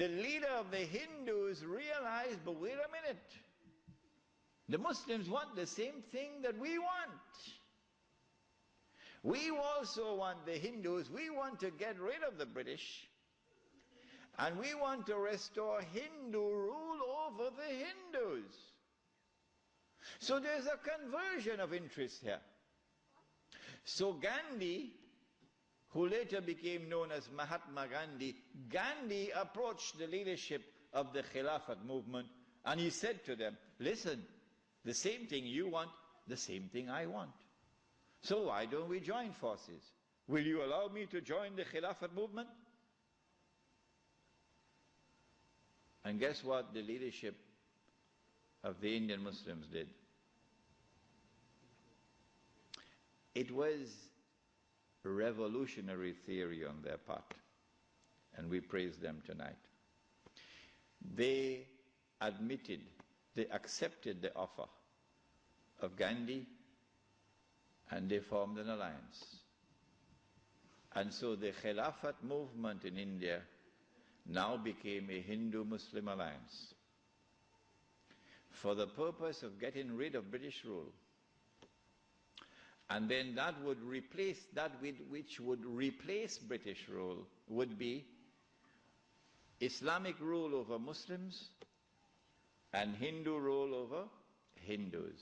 the leader of the Hindus realized, but wait a minute, the Muslims want the same thing that we want. We also want, the Hindus, we want to get rid of the British, and we want to restore Hindu rule over the Hindus. So there's a conversion of interest here. So Gandhi, who later became known as Mahatma Gandhi, Gandhi approached the leadership of the Khilafat movement and he said to them, listen, the same thing you want, the same thing I want. So why don't we join forces? Will you allow me to join the Khilafat movement? And guess what the leadership of the Indian Muslims did? It was revolutionary theory on their part, and we praise them tonight. They admitted, they accepted the offer of Gandhi, and they formed an alliance. And so the Khilafat movement in India now became a Hindu-Muslim alliance for the purpose of getting rid of British rule. And then that would replace, that which would replace British rule would be Islamic rule over Muslims and Hindu rule over Hindus.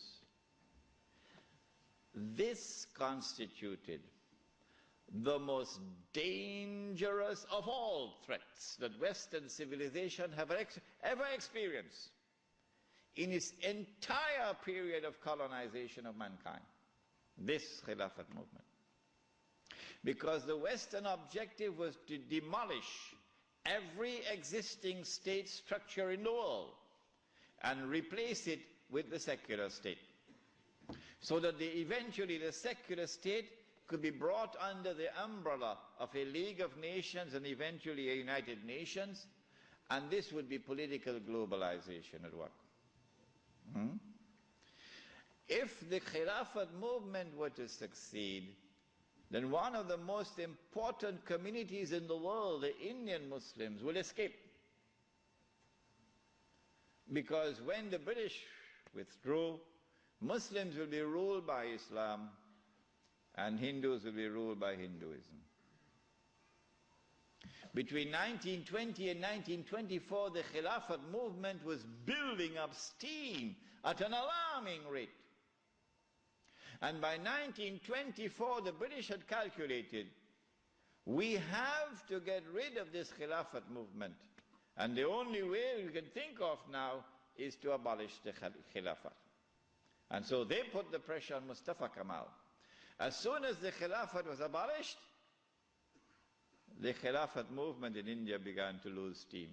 This constituted the most dangerous of all threats that Western civilization have ever experienced in its entire period of colonization of mankind. This Khilafat movement. Because the Western objective was to demolish every existing state structure in the world and replace it with the secular state. So that eventually the secular state could be brought under the umbrella of a League of Nations and eventually a United Nations, and this would be political globalization at work. If the Khilafat movement were to succeed, then one of the most important communities in the world, the Indian Muslims, will escape. Because when the British withdrew, Muslims will be ruled by Islam and Hindus will be ruled by Hinduism. Between 1920 and 1924, the Khilafat movement was building up steam at an alarming rate. And by 1924, the British had calculated, we have to get rid of this Khilafat movement. And the only way we can think of now is to abolish the Khilafat. And so they put the pressure on Mustafa Kemal. As soon as the Khilafat was abolished, the Khilafat movement in India began to lose steam.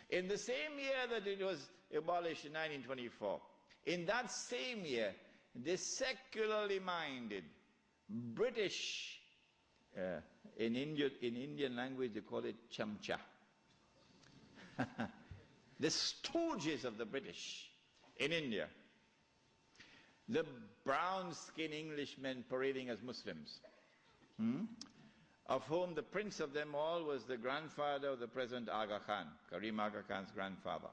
In the same year that it was abolished in 1924, in that same year, the secularly minded British, in Indian language they call it chamcha, the stooges of the British in India, the brown-skinned Englishmen parading as Muslims, of whom the prince of them all was the grandfather of the present Aga Khan, Karim Aga Khan's grandfather.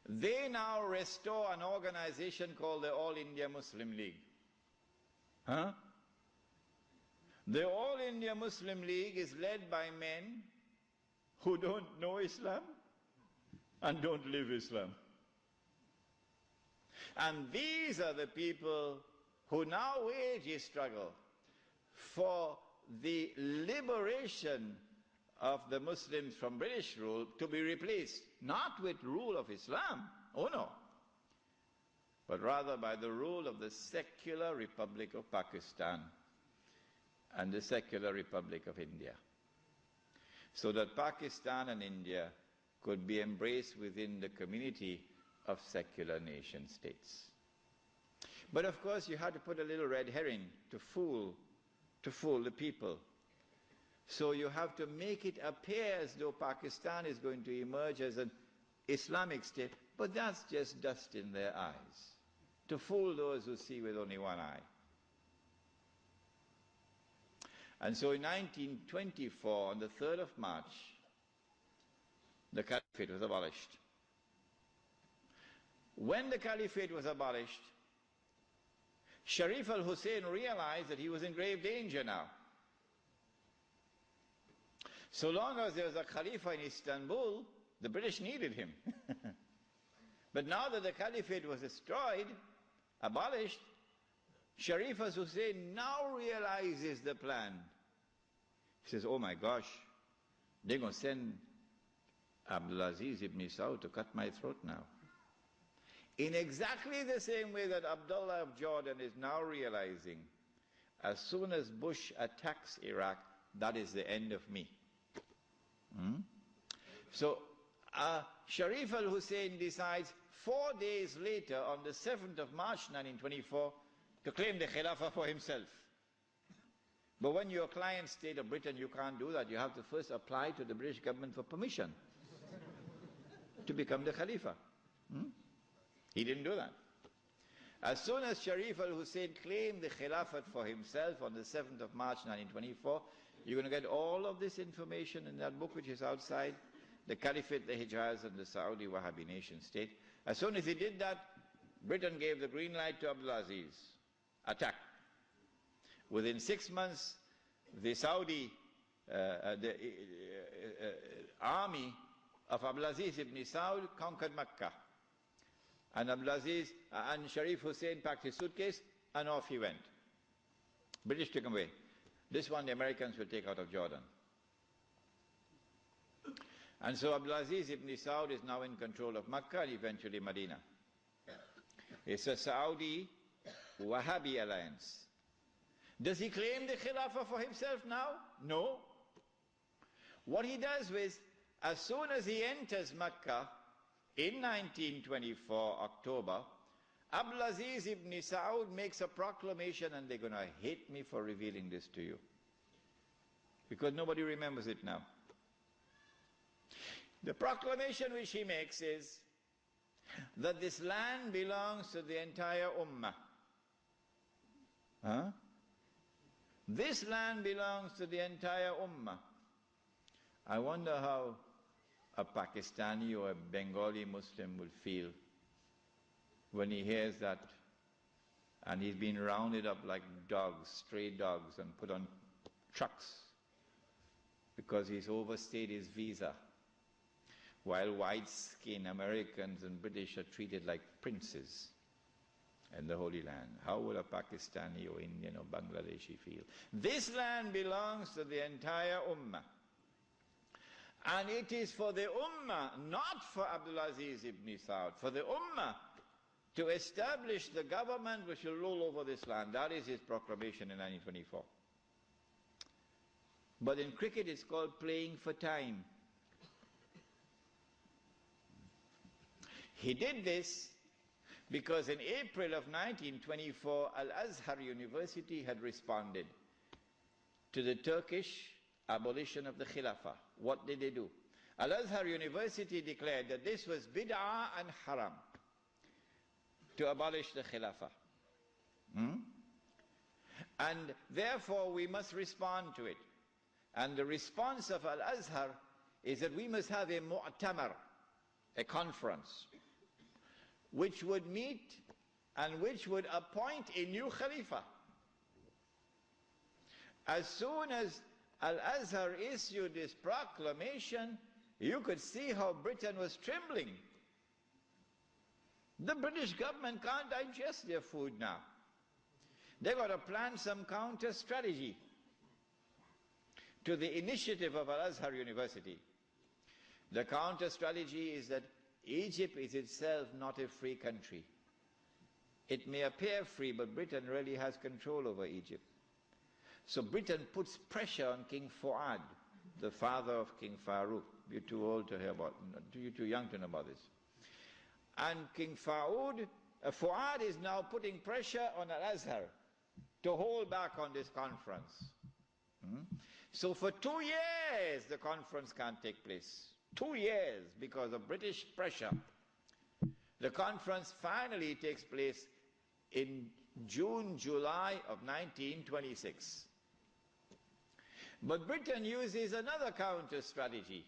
They now restore an organization called the All India Muslim League. The All India Muslim League is led by men who don't know Islam and don't live Islam. And these are the people who now wage a struggle for the liberation of the Muslims from British rule to be replaced, not with rule of Islam, oh no, but rather by the rule of the secular Republic of Pakistan and the secular Republic of India. So that Pakistan and India could be embraced within the community of secular nation states. But of course you had to put a little red herring to fool the people. So you have to make it appear as though Pakistan is going to emerge as an Islamic state, but that's just dust in their eyes, to fool those who see with only one eye. And so in 1924, on the 3rd of March, the caliphate was abolished. When the caliphate was abolished, Sharif al-Hussein realized that he was in grave danger now. So long as there was a Khalifa in Istanbul, the British needed him. But now that the Caliphate was destroyed, abolished, Sharif al-Hussein now realizes the plan. He says, oh my gosh, they're going to send Abdulaziz ibn Saud to cut my throat now. In exactly the same way that Abdullah of Jordan is now realizing, as soon as Bush attacks Iraq, that is the end of me. So Sharif al-Hussein decides 4 days later, on the 7th of March 1924, to claim the Khilafah for himself. But when you're a client state of Britain, you can't do that. You have to first apply to the British government for permission to become the Khalifa. He didn't do that. As soon as Sharif al-Hussein claimed the Khilafat for himself on the 7th of March 1924, you're going to get all of this information in that book which is outside, The Caliphate, the Hijaz, and the Saudi Wahhabi nation state. As soon as he did that, Britain gave the green light to Abdulaziz. Attack. Within 6 months, the Saudi army of Abdulaziz ibn Saud conquered Mecca. And Abdulaziz and Sharif Hussein packed his suitcase and off he went. British took him away. This one the Americans will take out of Jordan. And so Abdulaziz ibn Saud is now in control of Mecca and eventually Medina. It's a Saudi Wahhabi alliance. Does he claim the Khilafah for himself now? No. What he does is, as soon as he enters Mecca in 1924, October, Abdulaziz ibn Saud makes a proclamation, and they're going to hate me for revealing this to you, because nobody remembers it now. The proclamation which he makes is that this land belongs to the entire Ummah. This land belongs to the entire Ummah. I wonder how a Pakistani or a Bengali Muslim will feel when he hears that, and he's been rounded up like dogs, stray dogs, and put on trucks because he's overstayed his visa, while white-skinned Americans and British are treated like princes in the Holy Land. How will a Pakistani or Indian or Bangladeshi feel? This land belongs to the entire Ummah. And it is for the Ummah, not for Abdulaziz ibn Saud, for the Ummah to establish the government which will rule over this land. That is his proclamation in 1924. But in cricket it's called playing for time. He did this because in April of 1924, Al-Azhar University had responded to the Turkish abolition of the Khilafah. What did they do? Al-Azhar University declared that this was bid'ah and haram to abolish the Khilafah. And therefore we must respond to it. And the response of Al-Azhar is that we must have a mu'tamar, a conference, which would meet and which would appoint a new Khalifa. As soon as Al-Azhar issued this proclamation, you could see how Britain was trembling. The British government can't digest their food now. They've got to plan some counter strategy to the initiative of Al-Azhar University. The counter strategy is that Egypt is itself not a free country. It may appear free, but Britain really has control over Egypt. So Britain puts pressure on King Fuad, the father of King Farouk. You're too old to hear about, you're too young to know about this. And King Fuad is now putting pressure on Al-Azhar to hold back on this conference. So for 2 years the conference can't take place. 2 years because of British pressure. The conference finally takes place in June, July of 1926. But Britain uses another counter strategy.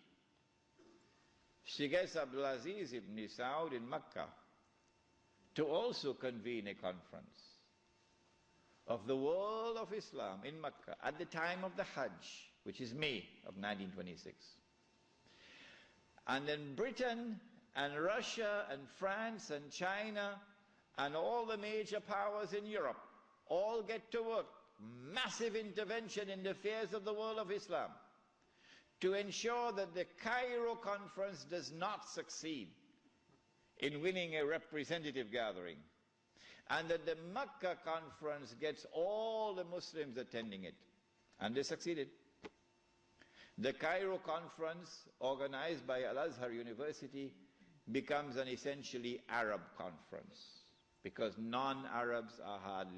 She gets Abdulaziz ibn Saud in Mecca to also convene a conference of the world of Islam in Mecca at the time of the Hajj, which is May of 1926. And then Britain and Russia and France and China and all the major powers in Europe all get to work. Massive intervention in the affairs of the world of Islam to ensure that the Cairo conference does not succeed in winning a representative gathering, and that the Mecca conference gets all the Muslims attending it. And they succeeded. The Cairo conference, organized by Al-Azhar University, becomes an essentially Arab conference, because non-Arabs are hardly